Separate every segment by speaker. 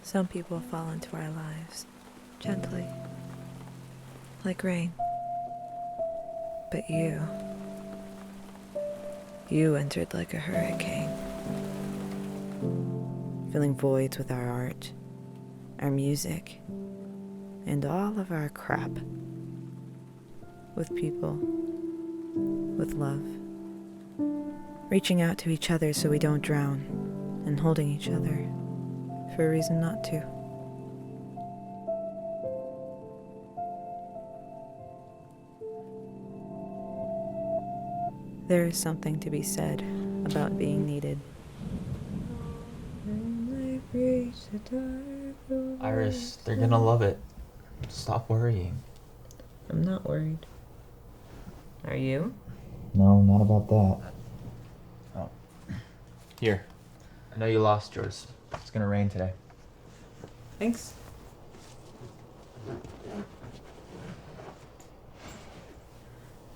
Speaker 1: Some people fall into our lives gently, like rain. But you entered like a hurricane, filling voids with our art, our music, and all of our crap. With people, with love, reaching out to each other so we don't drown, and holding each other for a reason not to. There is something to be said about being needed.
Speaker 2: Iris, they're gonna love it. Stop worrying.
Speaker 1: I'm not worried. Are you?
Speaker 2: No, not about that. Oh. Here. I know you lost yours. It's gonna rain today.
Speaker 1: Thanks.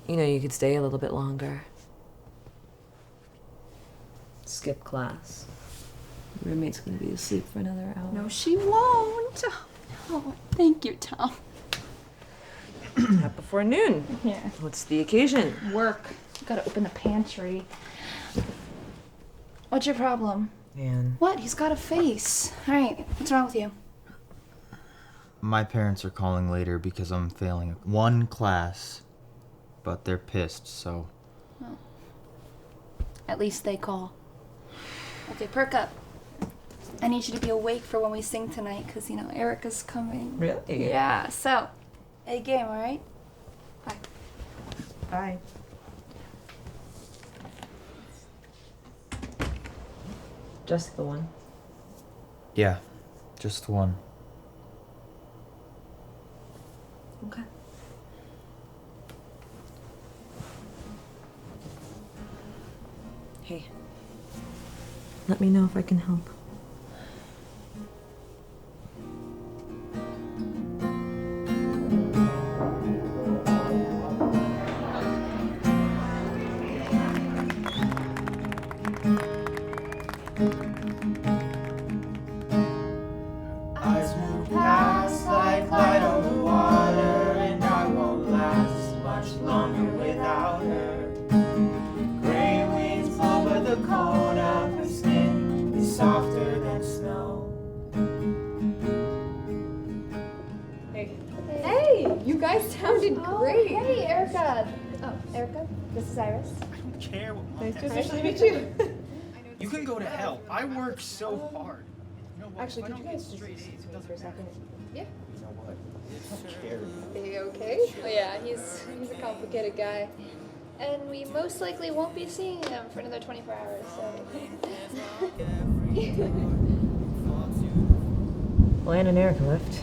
Speaker 1: You know, you could stay a little bit longer. Skip class. Your roommate's gonna be asleep for another hour.
Speaker 3: No, she won't. Oh, thank you, Tom.
Speaker 1: Not before noon.
Speaker 3: Yeah.
Speaker 1: What's the occasion?
Speaker 3: Work. Gotta open the pantry. What's your problem?
Speaker 1: Anne.
Speaker 3: What? He's got a face. All right, what's wrong with you?
Speaker 2: My parents are calling later because I'm failing one class, but they're pissed, so...
Speaker 3: Oh. At least they call. Okay, perk up. I need you to be awake for when we sing tonight, because, you know, Erica's coming.
Speaker 1: Really?
Speaker 3: Yeah, so, a game, all right? Bye.
Speaker 1: Bye. Just the one.
Speaker 2: Yeah, just one.
Speaker 1: Okay. Hey. Let me know if I can help.
Speaker 4: Eyes move past like light on the water, and I won't last much longer without her. Gray winds blow, but the cold of her skin is softer than snow.
Speaker 5: Hey, you guys sounded great.
Speaker 6: Hey, Erica. Oh, Erica, this is Iris.
Speaker 4: I don't care what
Speaker 5: Nice to
Speaker 4: Montana
Speaker 5: meet you.
Speaker 4: You can go to hell. I work so hard. You know what?
Speaker 5: Actually,
Speaker 4: If I
Speaker 5: could you
Speaker 4: don't
Speaker 5: guys
Speaker 4: get
Speaker 5: just
Speaker 4: straight
Speaker 5: excuse
Speaker 4: A's, it
Speaker 5: me
Speaker 4: doesn't
Speaker 5: for a second?
Speaker 4: matter.
Speaker 5: Yeah.
Speaker 4: You know what? I don't care.
Speaker 5: Are you okay? Oh, yeah, he's a complicated guy.
Speaker 6: And we most likely won't be seeing him for another 24 hours, so.
Speaker 1: Well, Anne and Erica left.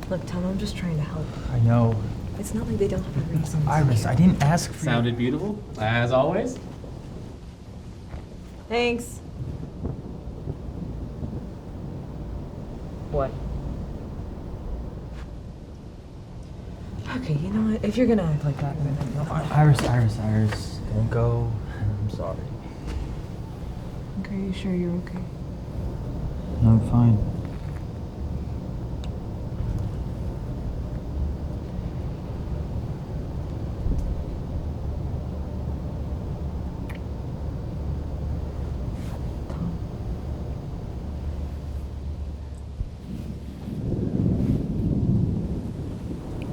Speaker 1: Look, Tom, I'm just trying to help.
Speaker 2: I know.
Speaker 1: It's not like they don't have a reason.
Speaker 2: Iris, I didn't ask for
Speaker 7: Sounded beautiful, as always.
Speaker 1: Thanks. What? Okay, you know what? If you're gonna act like that, then
Speaker 2: Iris, don't go. I'm sorry.
Speaker 1: Okay, you sure you're okay?
Speaker 2: No, I'm fine.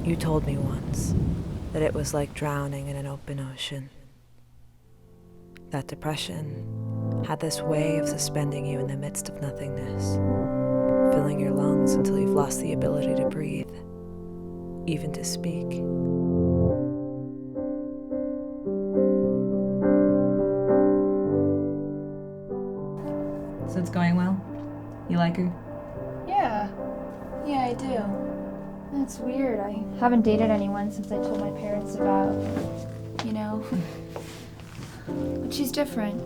Speaker 1: You told me once that it was like drowning in an open ocean. That depression had this way of suspending you in the midst of nothingness, filling your lungs until you've lost the ability to breathe, even to speak. So it's going well? You like her?
Speaker 6: Yeah. Yeah, I do. That's weird. I haven't dated anyone since I told my parents about, you know. But she's different.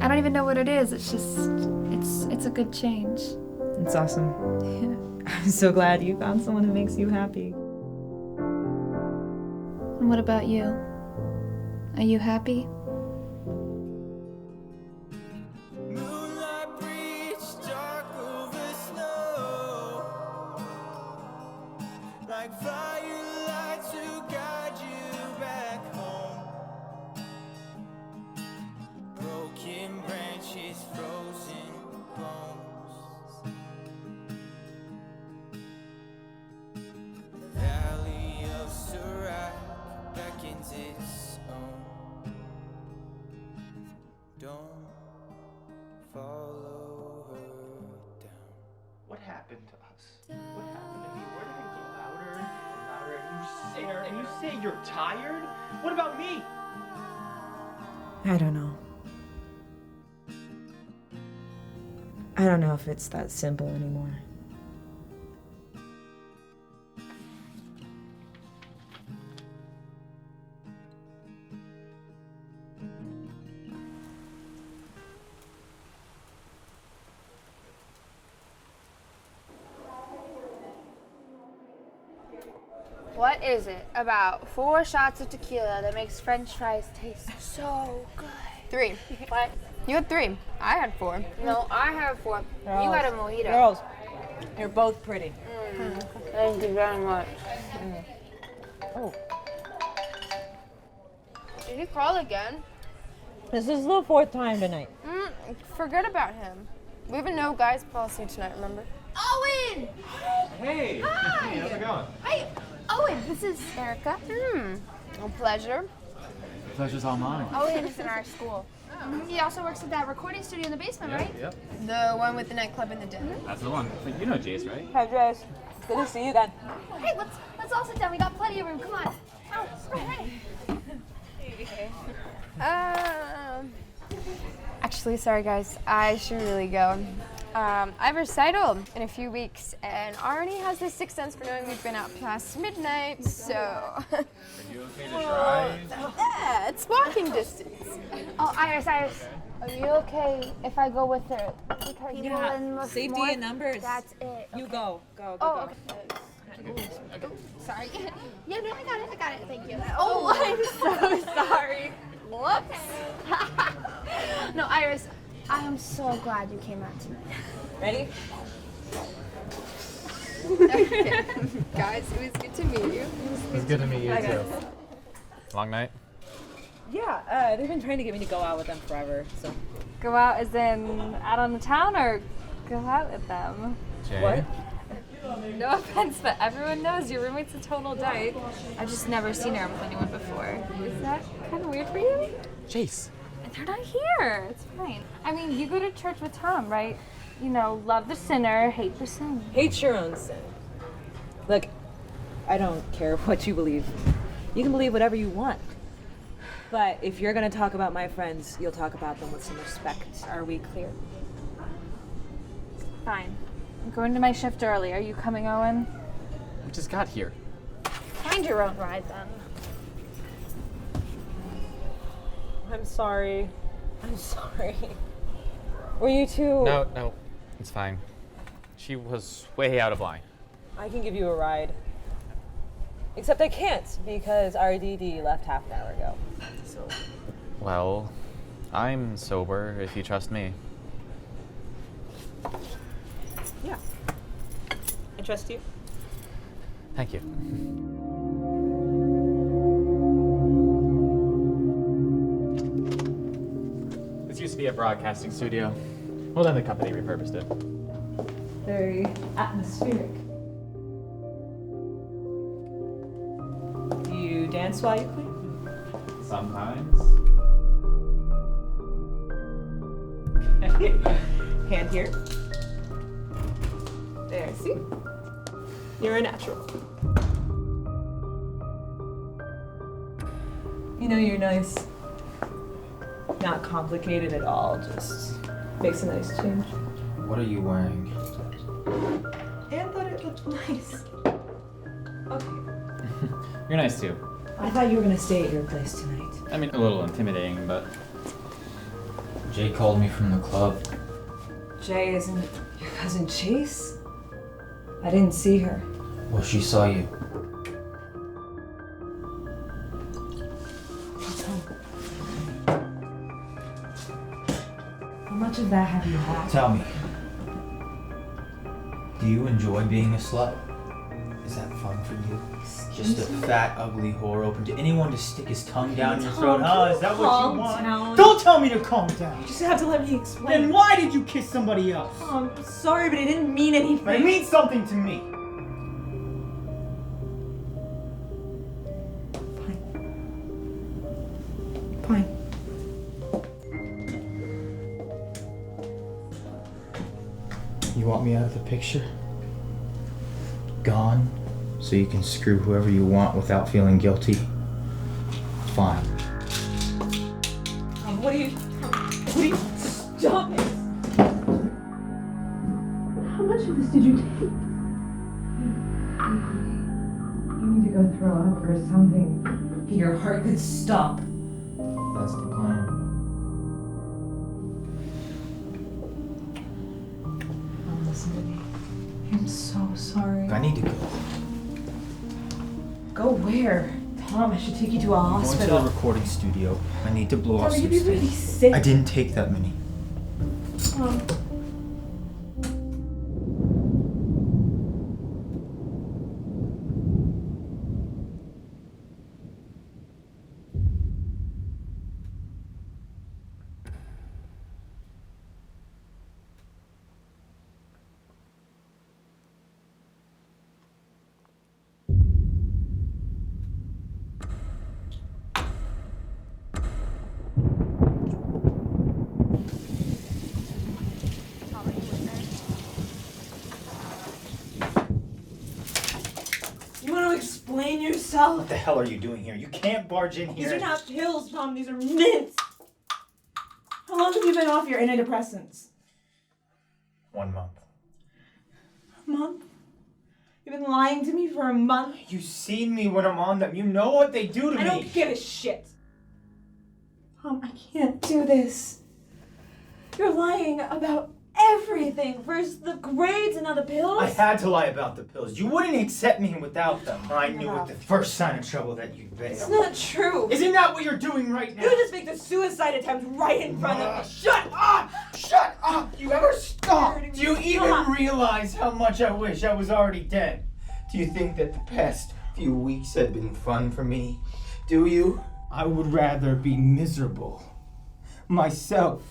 Speaker 6: I don't even know what it is. It's just, it's a good change.
Speaker 1: It's awesome.
Speaker 6: Yeah.
Speaker 1: I'm so glad you found someone who makes you happy.
Speaker 6: And what about you? Are you happy?
Speaker 4: Moonlight breach, dark say you're tired? What about me?
Speaker 1: I don't know. I don't know if it's that simple anymore.
Speaker 6: What is it about 4 shots of tequila that makes French fries taste so good?
Speaker 5: 3.
Speaker 6: What?
Speaker 5: You had 3. I had 4.
Speaker 6: No, I have 4. You got a mojito.
Speaker 1: Girls, you're both pretty.
Speaker 6: Thank you very much.
Speaker 1: Oh,
Speaker 5: Did he crawl again?
Speaker 1: this is the 4th time tonight.
Speaker 5: Forget about him. We have a no guys policy tonight, remember?
Speaker 6: Owen!
Speaker 7: Hey!
Speaker 6: Hi!
Speaker 7: Hey, how's it going?
Speaker 6: Hey, Owen, this is Erica.
Speaker 5: A pleasure.
Speaker 7: Pleasure's all mine.
Speaker 6: Owen is in our school. He also works at that recording studio in the basement, right?
Speaker 7: Yep.
Speaker 5: The one with the nightclub and the dinner.
Speaker 7: That's the one. But you know Jace, right?
Speaker 1: Hi, Jess. Good to see you again.
Speaker 6: Hey, let's all sit down. We got plenty of room. Come on. Oh, hey.
Speaker 5: Actually, sorry guys, I should really go. I have a recital in a few weeks, and Arnie has the sixth sense for knowing we've been out past midnight, so.
Speaker 7: Are you okay to drive?
Speaker 5: Yeah, it's walking distance.
Speaker 6: Oh, Iris. Are you okay if I go with her? Because
Speaker 1: Yeah, safety in numbers.
Speaker 6: That's it.
Speaker 1: You go. Go.
Speaker 6: Oh, okay. Sorry. Yeah, no, I got it. Thank you. Oh, I'm so sorry. Whoops. No, Iris, I am so glad you came out tonight.
Speaker 1: Ready?
Speaker 5: Okay. Guys, it was good to meet you.
Speaker 7: It was good to meet you too. Long night?
Speaker 1: Yeah, they've been trying to get me to go out with them forever, so.
Speaker 8: Go out as in out on the town or go out with them?
Speaker 7: Jay?
Speaker 1: What?
Speaker 8: No offense, but everyone knows your roommate's a total dyke. I've just never seen her with anyone before. Is that kind of weird for you?
Speaker 7: Jace.
Speaker 8: They're not here. It's fine. I mean, you go to church with Tom, right? You know, love the sinner, hate the sin.
Speaker 1: Hate your own sin. Look, I don't care what you believe. You can believe whatever you want. But if you're gonna talk about my friends, you'll talk about them with some respect. Are we clear?
Speaker 8: Fine. I'm going to my shift early. Are you coming, Owen?
Speaker 7: We just got here.
Speaker 8: Find your own ride then.
Speaker 1: I'm sorry. Were you two?
Speaker 7: No, it's fine. She was way out of line.
Speaker 1: I can give you a ride. Except I can't because RDD left half an hour ago. So.
Speaker 7: Well, I'm sober if you trust me.
Speaker 1: Yeah. I trust you.
Speaker 7: Thank you. This used to be a broadcasting studio. Well, then the company repurposed it.
Speaker 1: Very atmospheric. Do you dance while you clean?
Speaker 7: Sometimes.
Speaker 1: Hand here. There, see? You're a natural. You know, you're nice. Not complicated at all, just makes a nice change.
Speaker 2: What are you wearing?
Speaker 1: Anne thought it looked nice. Okay.
Speaker 7: You're nice too.
Speaker 1: I thought you were gonna stay at your place tonight.
Speaker 7: I mean, a little intimidating, but
Speaker 2: Jay called me from the club.
Speaker 1: Jay isn't your cousin Chase? I didn't see her.
Speaker 2: Well, she saw you.
Speaker 1: How much of that have you had?
Speaker 2: Tell me, do you enjoy being a slut? Is that fun for you? Just a fat, ugly whore open to anyone to stick his tongue down your throat? Oh, is that what you want?
Speaker 1: Down.
Speaker 2: Don't tell me to calm down.
Speaker 1: You just have to let me explain.
Speaker 2: Then why did you kiss somebody else?
Speaker 1: Oh, I'm sorry, but it didn't mean anything.
Speaker 2: It means something to me.
Speaker 1: Fine.
Speaker 2: You want me out of the picture? Gone? So you can screw whoever you want without feeling guilty? Fine.
Speaker 1: What are you... Stop it! How much of this did you take? You need to go throw up or something. Your heart could stop.
Speaker 2: That's the plan.
Speaker 1: Listen to me. I'm so sorry.
Speaker 2: I need to go.
Speaker 1: Go where? Tom, I should take you to a
Speaker 2: I'm going to
Speaker 1: hospital.
Speaker 2: the recording studio. I need to blow
Speaker 1: Tom,
Speaker 2: off some
Speaker 1: you'd be
Speaker 2: steam.
Speaker 1: really sick.
Speaker 2: I didn't take that many.
Speaker 1: Tom. You want to explain yourself?
Speaker 2: What the hell are you doing here? You can't barge in here.
Speaker 1: These are not pills, Tom. These are mints. How long have you been off your antidepressants?
Speaker 2: 1 month.
Speaker 1: A month? You've been lying to me for a month?
Speaker 2: You've seen me when I'm on them. You know what they do to me.
Speaker 1: I don't give a shit. Tom, I can't do this. You're lying about everything. First the grades and now the pills.
Speaker 2: I had to lie about the pills. You wouldn't accept me without them. I knew at the first sign of trouble that you'd bail.
Speaker 1: It's not true.
Speaker 2: Isn't that what you're doing right now?
Speaker 1: You just make the suicide attempt right in front of me.
Speaker 2: Shut up! Shut up! Do you ever stop? Do you even
Speaker 1: Stop.
Speaker 2: realize how much I wish I was already dead? Do you think that the past few weeks have been fun for me? Do you? I would rather be miserable. Myself,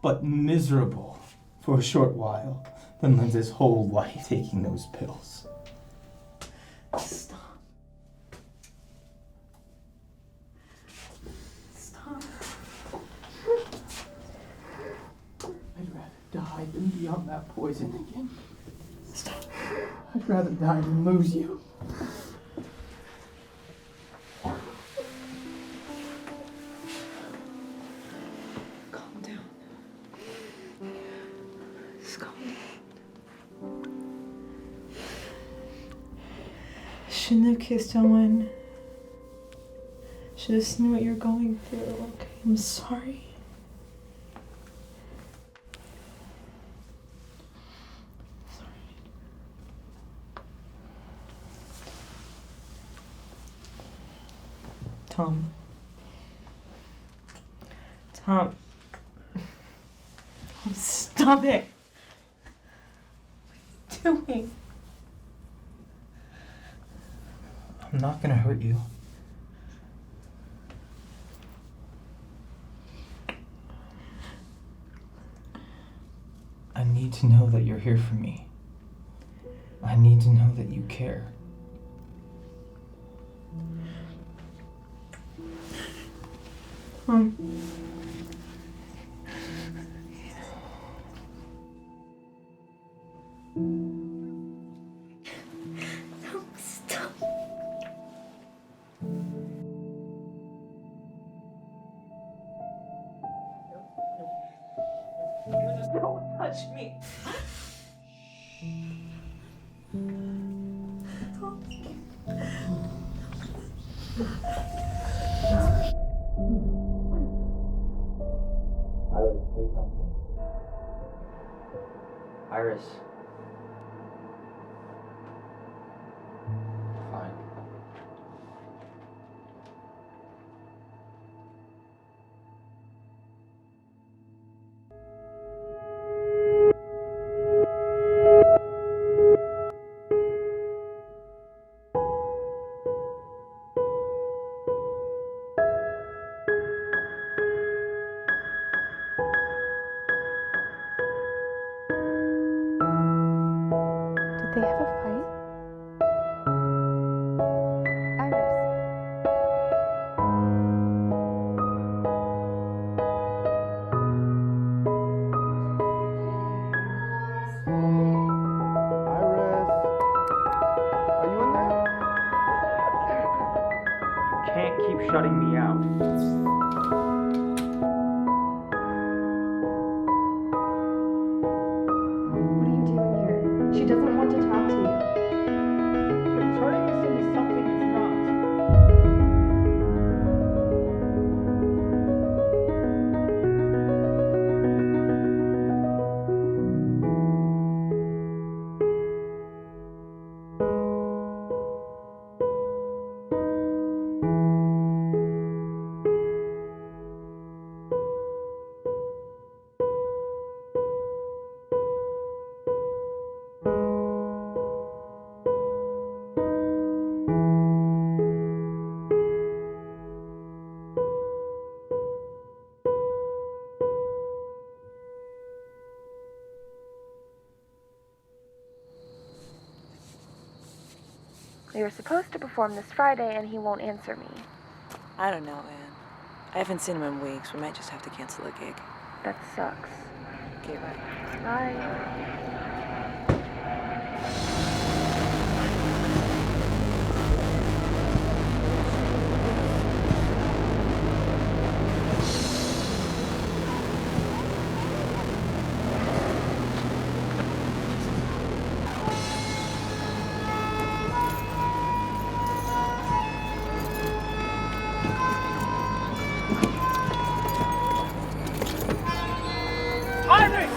Speaker 2: but miserable for a short while than live this whole life taking those pills.
Speaker 1: Stop. Stop.
Speaker 2: I'd rather die than be on that poison again. Stop. I'd rather die than lose you.
Speaker 1: Calm down. Just calm down. I shouldn't have kissed Owen. Should have seen what you're going through. Okay, I'm sorry. Tom. Tom. Stop it. What are you doing?
Speaker 2: I'm not gonna hurt you. I need to know that you're here for me. I need to know that you care.
Speaker 1: No, stop. Don't touch me.
Speaker 2: Iris. Fine. shutting me out.
Speaker 6: What are you doing here? She doesn't want to talk to you.
Speaker 2: You're turning this into something it's not.
Speaker 6: We were supposed to perform this Friday and he won't answer me.
Speaker 1: I don't know, Anne. I haven't seen him in weeks. We might just have to cancel the gig.
Speaker 6: That sucks.
Speaker 1: Okay, bye.
Speaker 6: Bye.
Speaker 2: Iris!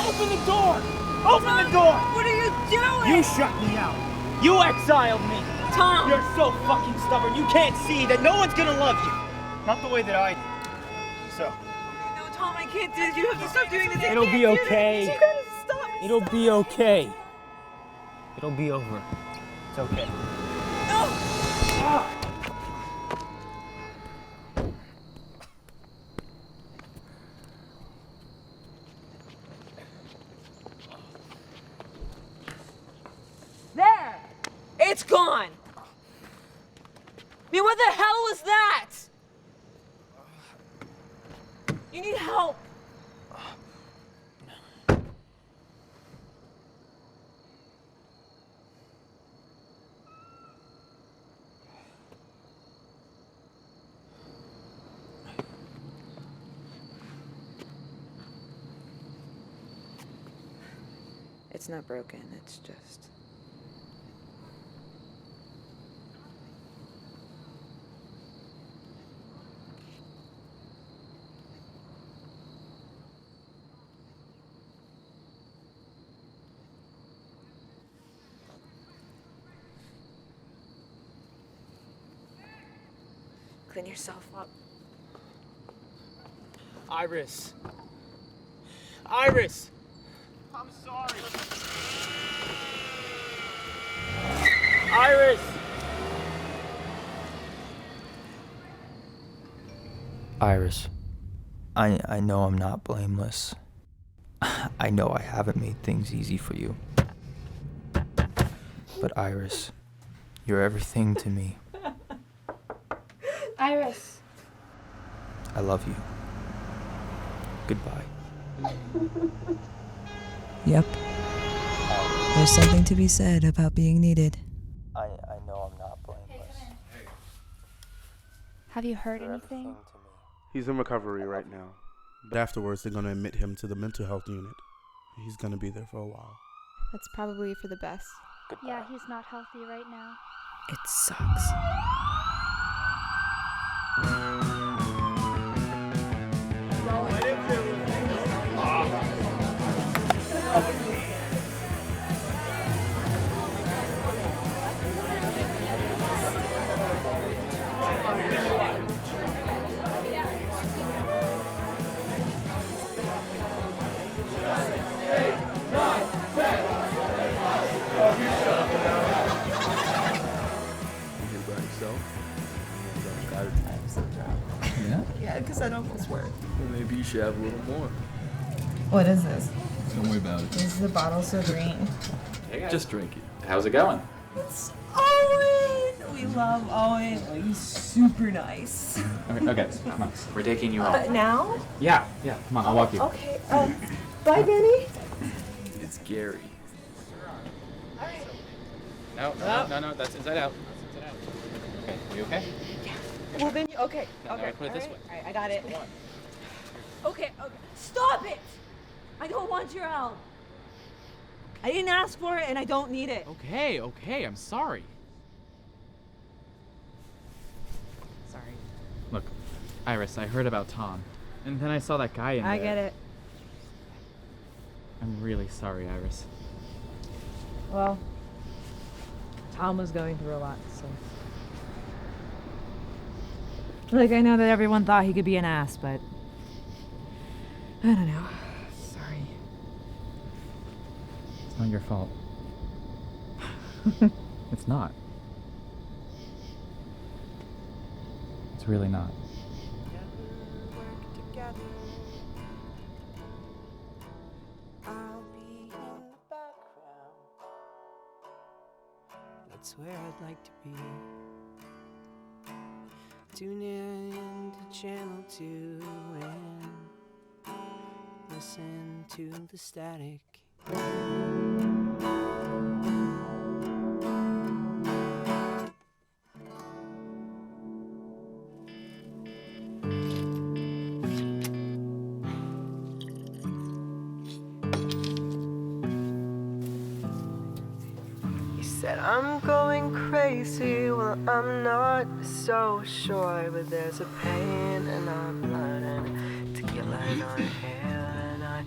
Speaker 2: Open the door! Open the door!
Speaker 1: What are you doing?
Speaker 2: You shut me out. You exiled me.
Speaker 1: Tom!
Speaker 2: You're so fucking stubborn. You can't see that no one's gonna love you. Not the way that I do. So.
Speaker 1: No, Tom, I can't do this. You have to stop doing this.
Speaker 2: It'll be okay.
Speaker 1: You gotta stop.
Speaker 2: It'll be okay. It'll be over. It's okay.
Speaker 1: No!
Speaker 2: Ah.
Speaker 1: There! It's gone! I mean, what the hell was that? You need help. It's not broken, it's just... Clean yourself up.
Speaker 2: Iris. Iris! I'm sorry. Iris!
Speaker 9: Iris, I know I'm not blameless. I know I haven't made things easy for you. But Iris, you're everything to me.
Speaker 6: Iris.
Speaker 9: I love you. Goodbye.
Speaker 1: Yep. There's something to be said about being needed.
Speaker 9: I know I'm not blameless.
Speaker 6: Have you heard
Speaker 9: You're
Speaker 6: anything?
Speaker 9: everything to me.
Speaker 10: He's in recovery right now. But afterwards, they're going to admit him to the mental health unit. He's going to be there for a while.
Speaker 8: That's probably for the best.
Speaker 9: Goodbye.
Speaker 6: Yeah, he's not healthy right now.
Speaker 1: It sucks.
Speaker 11: Yeah, because I don't almost work.
Speaker 12: Well, maybe you should have a little more.
Speaker 11: What is this?
Speaker 12: Don't worry about it.
Speaker 11: This is the bottle so green.
Speaker 7: Hey guys.
Speaker 12: Just drink it.
Speaker 7: How's it going?
Speaker 11: It's Owen! We love Owen. Oh, he's super nice.
Speaker 7: Okay, come on. We're taking you home.
Speaker 11: Now?
Speaker 7: Yeah, come on, I'll walk you.
Speaker 11: Okay. Bye, Benny.
Speaker 12: It's Gary.
Speaker 7: No, that's inside out. That's inside out. Okay, you okay? Yeah.
Speaker 11: Well, then, okay.
Speaker 7: Okay, put it this way.
Speaker 11: All right, I got it.
Speaker 7: Come on.
Speaker 11: Okay. Stop it! I don't want your help. I didn't ask for it, and I don't need it.
Speaker 7: Okay, I'm sorry.
Speaker 11: Sorry.
Speaker 7: Look, Iris, I heard about Tom, and then I saw that guy in there.
Speaker 11: I get it.
Speaker 7: I'm really sorry, Iris.
Speaker 11: Well, Tom was going through a lot, so. Like, I know that everyone thought he could be an ass, but I don't know. Sorry.
Speaker 7: It's not your fault. It's not. It's really not.
Speaker 4: That's where I'd like to be. Tune in to Channel 2 and listen to the static. Said I'm going crazy, well I'm not so sure, but there's a pain in our blood and tequila in our hair, and I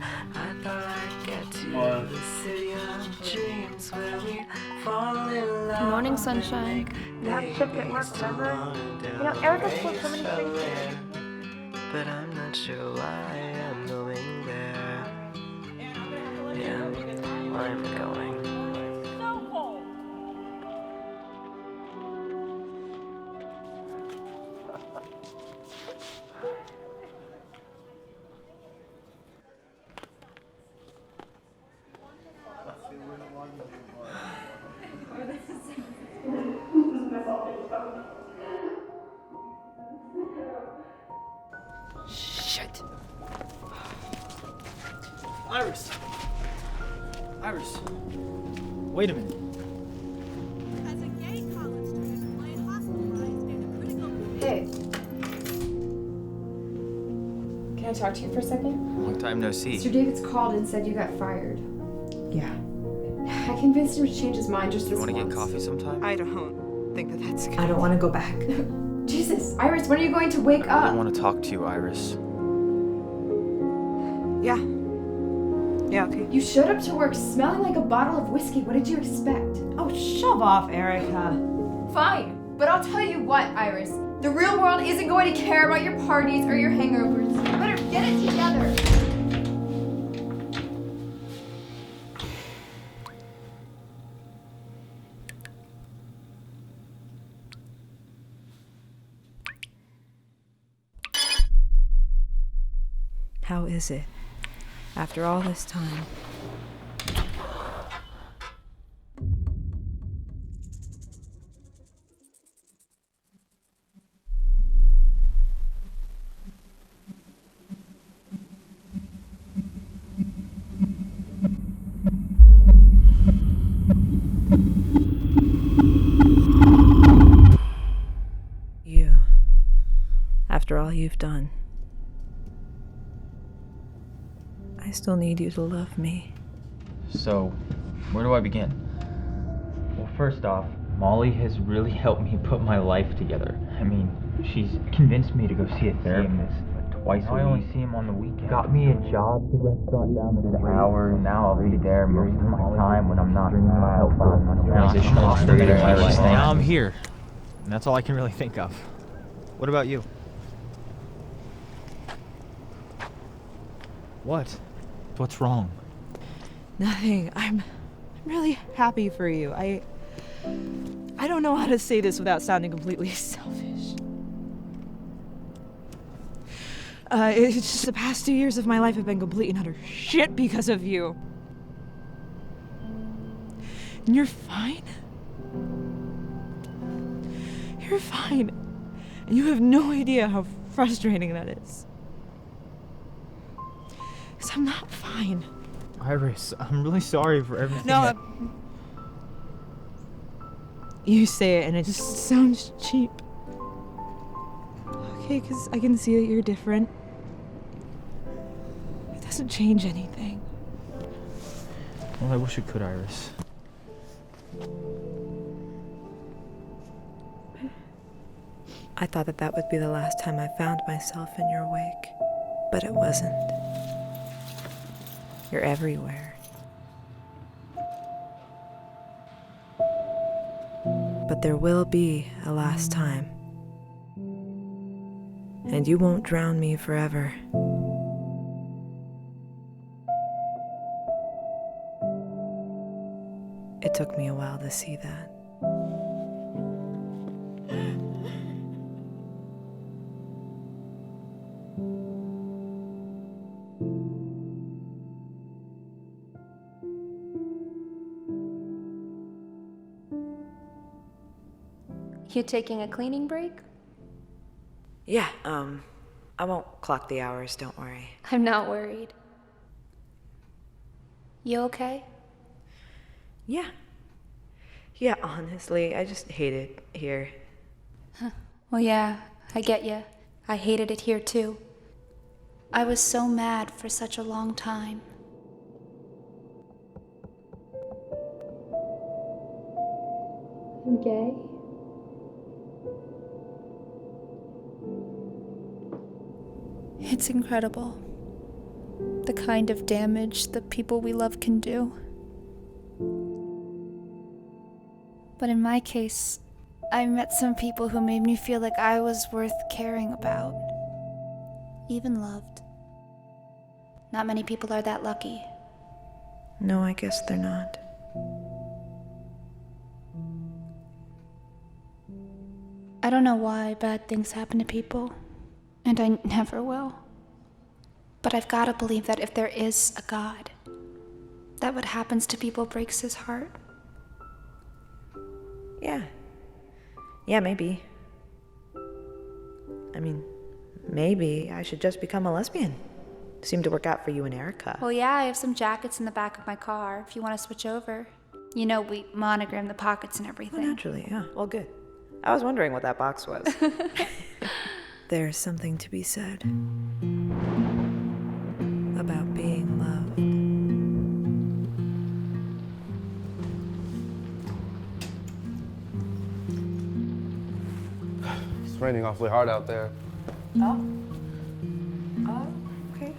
Speaker 4: thought I'd get to the city of dreams where we fall in love.
Speaker 6: Good morning, sunshine.
Speaker 5: You have a shift at work, remember? You know, Erica's pulled so many strings today.
Speaker 4: But I'm not sure why I'm going there. Yeah, I'm going.
Speaker 9: Shit. Iris. Wait a minute.
Speaker 11: As a gay college student, my hospitalized in a critical.
Speaker 5: Hey. Can I talk to you for a second?
Speaker 9: Long time no see.
Speaker 5: Mr. David's called and said you got fired.
Speaker 11: Yeah.
Speaker 5: I convinced him to change his mind just
Speaker 9: You
Speaker 5: this
Speaker 9: want to
Speaker 5: once.
Speaker 9: get coffee sometime?
Speaker 11: I don't think that that's good.
Speaker 1: I don't want to go back.
Speaker 5: Jesus, Iris, when are you going to wake
Speaker 9: I
Speaker 5: up?
Speaker 9: want to talk to you, Iris.
Speaker 11: Yeah. Yeah, okay.
Speaker 5: You showed up to work smelling like a bottle of whiskey. What did you expect?
Speaker 11: Oh, shove off, Erica.
Speaker 5: Fine, but I'll tell you what, Iris. The real world isn't going to care about your parties or your hangovers. You better get it together.
Speaker 1: How is it, after all this time? You, after all you've done. I still need you to love me.
Speaker 9: So, where do I begin? Well, first off, Molly has really helped me put my life together. I mean, she's convinced me to go see a therapist twice a week. I only see him on the weekend. Got me a job at the restaurant down the street. Hour, and now I'll be there most of my time when I'm not drinking my alcohol.
Speaker 13: Now I'm here, and that's all I can really think of. What about you? What? What's wrong?
Speaker 11: Nothing. I'm really happy for you. I don't know how to say this without sounding completely selfish. It's just the past 2 years of my life have been complete and utter shit because of you. And you're fine. You're fine. And you have no idea how frustrating that is. Because I'm not fine.
Speaker 13: Iris, I'm really sorry for everything.
Speaker 11: No, you say it and it just sounds cheap. okay? Because I can see that you're different. It doesn't change anything.
Speaker 13: Well, I wish it could, Iris.
Speaker 1: I thought that that would be the last time I found myself in your wake, but it wasn't. You're everywhere. But there will be a last time. And you won't drown me forever. It took me a while to see that.
Speaker 3: You taking a cleaning break?
Speaker 1: Yeah, I won't clock the hours, don't worry.
Speaker 3: I'm not worried. You okay?
Speaker 1: Yeah. Yeah, honestly, I just hate it here.
Speaker 6: Well, yeah, I get you. I hated it here too. I was so mad for such a long time. I'm gay. It's incredible. The kind of damage the people we love can do. But in my case, I met some people who made me feel like I was worth caring about. Even loved. Not many people are that lucky.
Speaker 1: No, I guess they're not.
Speaker 6: I don't know why bad things happen to people, and I never will. But I've got to believe that if there is a God, that what happens to people breaks his heart.
Speaker 1: Yeah. Yeah, maybe. I mean, maybe I should just become a lesbian. Seemed to work out for you and Erica.
Speaker 6: Well, yeah, I have some jackets in the back of my car if you want to switch over. You know, we monogram the pockets and everything.
Speaker 1: Well, naturally, yeah. Well, good. I was wondering what that box was. There's something to be said about being loved.
Speaker 14: It's raining awfully hard out there.
Speaker 11: Oh. Okay.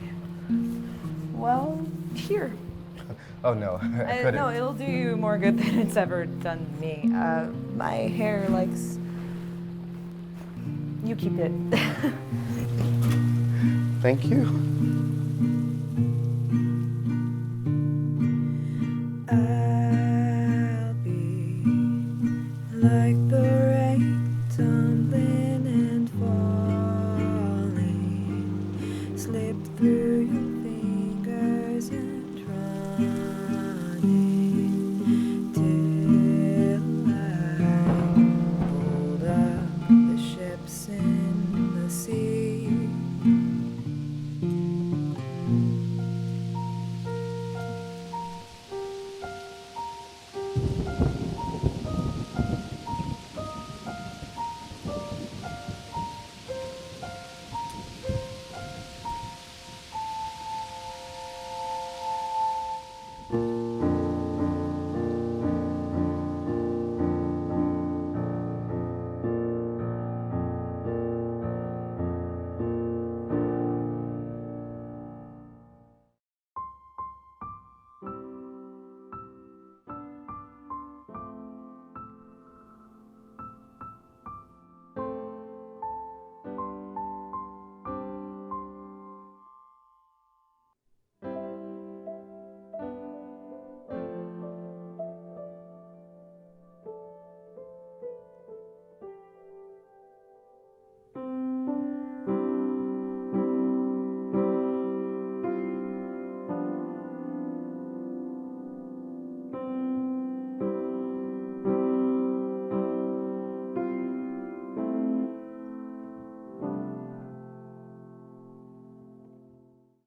Speaker 11: Well, here.
Speaker 14: Oh no, I couldn't.
Speaker 11: No, it'll do you more good than it's ever done me. My hair likes... You keep it.
Speaker 14: Thank you.
Speaker 1: I'll be like the rain tumbling and falling, slip through your fingers and try.